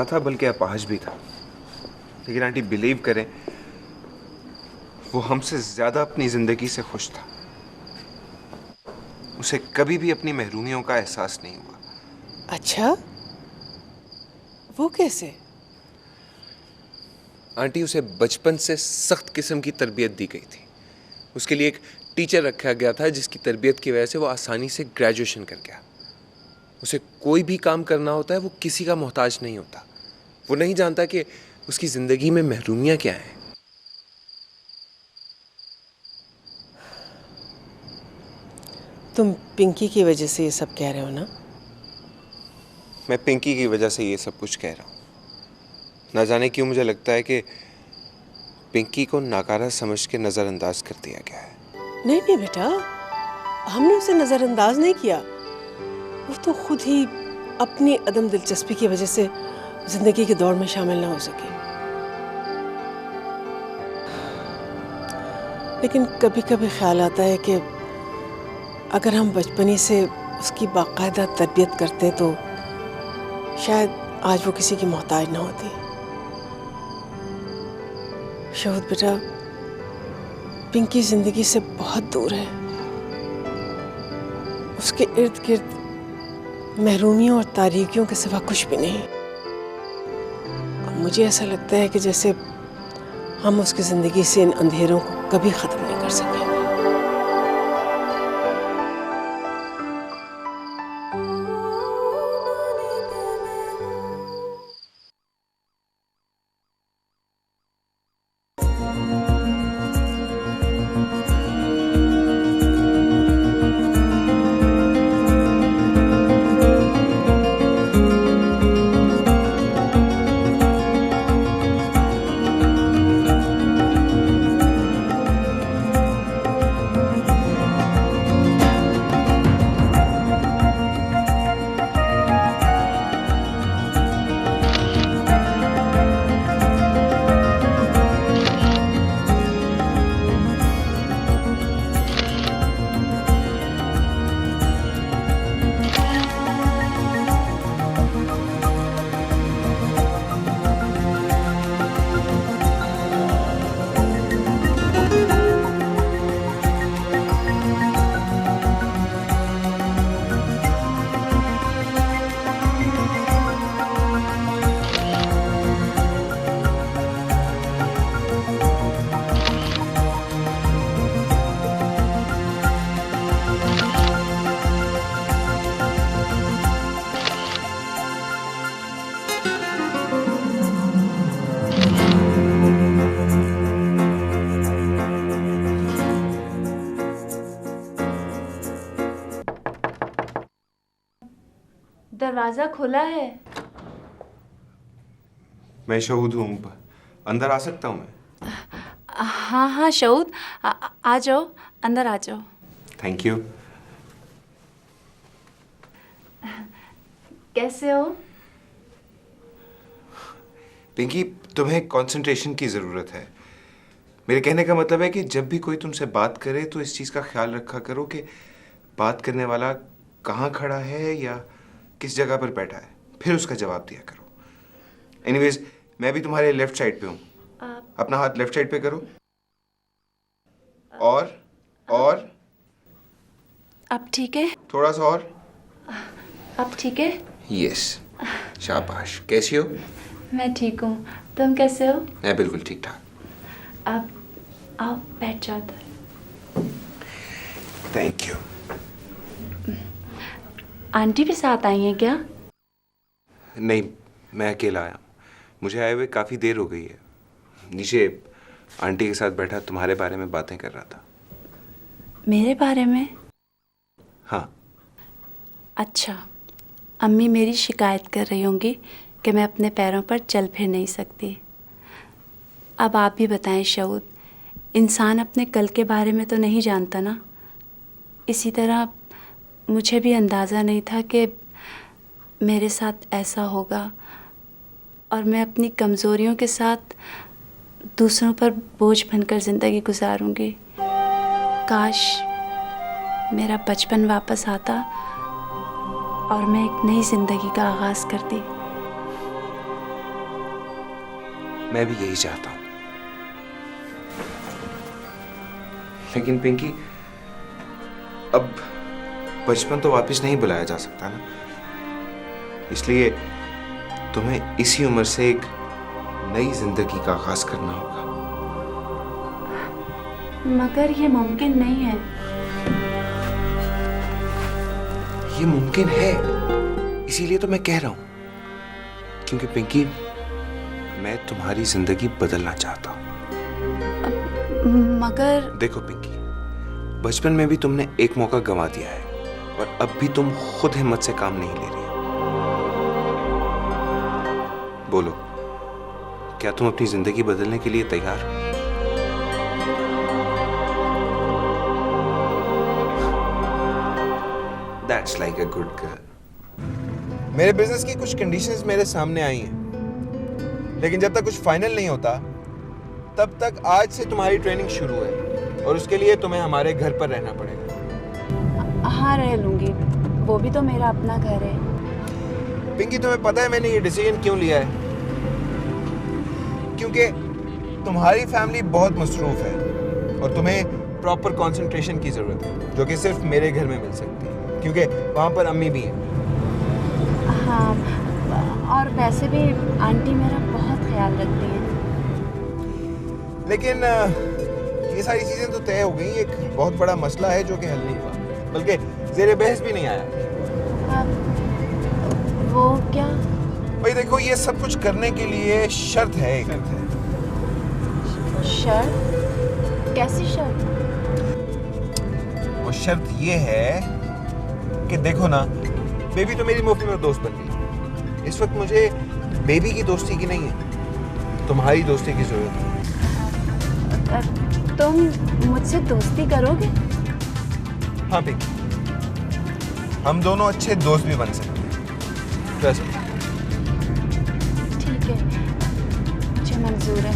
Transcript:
था बल्कि अपाहज भी था। लेकिन आंटी बिलीव करें, वो हमसे ज्यादा अपनी जिंदगी से खुश था। उसे कभी भी अपनी महरूमियों का एहसास नहीं हुआ। अच्छा, वो कैसे? आंटी, उसे बचपन से सख्त किस्म की तरबियत दी गई थी। उसके लिए एक टीचर रखा गया था जिसकी तरबियत की वजह से वो आसानी से ग्रेजुएशन कर गया। उसे कोई भी काम करना होता है, वो किसी का मोहताज नहीं होता। वो नहीं जानता कि उसकी जिंदगी में महरूमियां क्या हैं। तुम पिंकी की वजह से ये सब कह रहे हो ना? मैं पिंकी की वजह से ये सब कुछ कह रहा हूँ। ना जाने क्यों मुझे लगता है कि पिंकी को नाकारा समझ के नजरअंदाज कर दिया गया है। नहीं नहीं बेटा, हमने उसे नजरअंदाज नहीं किया। वो तो खुद ही अपनी अदम दिलचस्पी की वजह से जिंदगी के दौड़ में शामिल ना हो सके। लेकिन कभी कभी ख्याल आता है कि अगर हम बचपन ही से उसकी बाकायदा तरबियत करते तो शायद आज वो किसी की मोहताज ना होती। शहूद बेटा, पिंकी जिंदगी से बहुत दूर है। उसके इर्द गिर्द महरूमियों और तारीकियों के सिवा कुछ भी नहीं। और मुझे ऐसा लगता है कि जैसे हम उसकी जिंदगी से इन अंधेरों को कभी खत्म नहीं कर सकेंगे। दरवाजा खुला है। मैं शहूद हूँ, अंदर आ सकता हूँ मैं? हाँ हाँ शहूद, आ जाओ, अंदर आ जाओ। Thank you. कैसे हो? पिंकी, तुम्हें कंसंट्रेशन की ज़रूरत है। मेरे कहने का मतलब है कि जब भी कोई तुमसे बात करे तो इस चीज़ का ख्याल रखा करो कि बात करने वाला कहाँ खड़ा है या किस जगह पर बैठा है, फिर उसका जवाब दिया करो। एनीवेज, मैं भी तुम्हारे लेफ्ट साइड पे हूँ। अपना हाथ लेफ्ट साइड पे करो। और अब ठीक है? थोड़ा सा और। अब ठीक है? यस, शाबाश। कैसी हो? मैं ठीक हूँ, तुम कैसे हो? मैं बिल्कुल ठीक ठाक। अब आओ, बैठ जाओ इधर। Thank you. आंटी भी साथ आई हैं क्या? नहीं, मैं अकेला आया हूँ। मुझे आए हुए काफ़ी देर हो गई है। नीचे आंटी के साथ बैठा तुम्हारे बारे में बातें कर रहा था। मेरे बारे में? हाँ। अच्छा, अम्मी मेरी शिकायत कर रही होंगी कि मैं अपने पैरों पर चल फिर नहीं सकती। अब आप भी बताएं शहूद, इंसान अपने कल के बारे में तो नहीं जानता ना। इसी तरह मुझे भी अंदाज़ा नहीं था कि मेरे साथ ऐसा होगा और मैं अपनी कमज़ोरियों के साथ दूसरों पर बोझ बनकर ज़िंदगी गुजारूंगी। काश मेरा बचपन वापस आता और मैं एक नई ज़िंदगी का आगाज़ करती। मैं भी यही चाहता हूं। लेकिन पिंकी, अब बचपन तो वापस नहीं बुलाया जा सकता ना, इसलिए तुम्हें इसी उम्र से एक नई जिंदगी का आगाज करना होगा। मगर ये मुमकिन नहीं है। ये मुमकिन है, इसीलिए तो मैं कह रहा हूं, क्योंकि पिंकी, मैं तुम्हारी जिंदगी बदलना चाहता हूं। मगर देखो पिंकी, बचपन में भी तुमने एक मौका गंवा दिया है और अब भी तुम खुद हिम्मत से काम नहीं ले रही। बोलो, क्या तुम अपनी जिंदगी बदलने के लिए तैयार हो? That's like a good girl. मेरे बिजनेस की कुछ कंडीशंस मेरे सामने आई हैं, लेकिन जब तक कुछ फाइनल नहीं होता तब तक आज से तुम्हारी ट्रेनिंग शुरू है और उसके लिए तुम्हें हमारे घर पर रहना पड़ेगा। हाँ, रह लूंगी, वो भी तो मेरा अपना घर है। पिंकी, तुम्हें पता है मैंने ये डिसीजन क्यों लिया है? क्योंकि तुम्हारी फैमिली बहुत मसरूफ है और तुम्हें प्रॉपर कंसंट्रेशन की ज़रूरत है, जो कि सिर्फ मेरे घर में मिल सकती है, क्योंकि वहाँ पर अम्मी भी हैं। हाँ, और वैसे भी आंटी मेरा बहुत ख्याल रखती हैं। लेकिन ये सारी चीज़ें तो तय हो गई, एक बहुत बड़ा मसला है जो कि हल नहीं हुआ, बल्कि ज़ेरे बहस भी नहीं आया। वो क्या? भाई देखो, ये सब कुछ करने के लिए शर्त है एक। शर्त? कैसी शर्त? वो शर्त ये है कि देखो ना, बेबी तो मेरी मुफ्त में दोस्त बन गई। इस वक्त मुझे बेबी की दोस्ती की नहीं है, तुम्हारी दोस्ती की जरूरत है। तुम मुझसे दोस्ती करोगे? हाँ पिंकी, हम दोनों अच्छे दोस्त भी बन सकते हैं, ट्रस्ट मी। ठीक है, मुझे मंजूर है।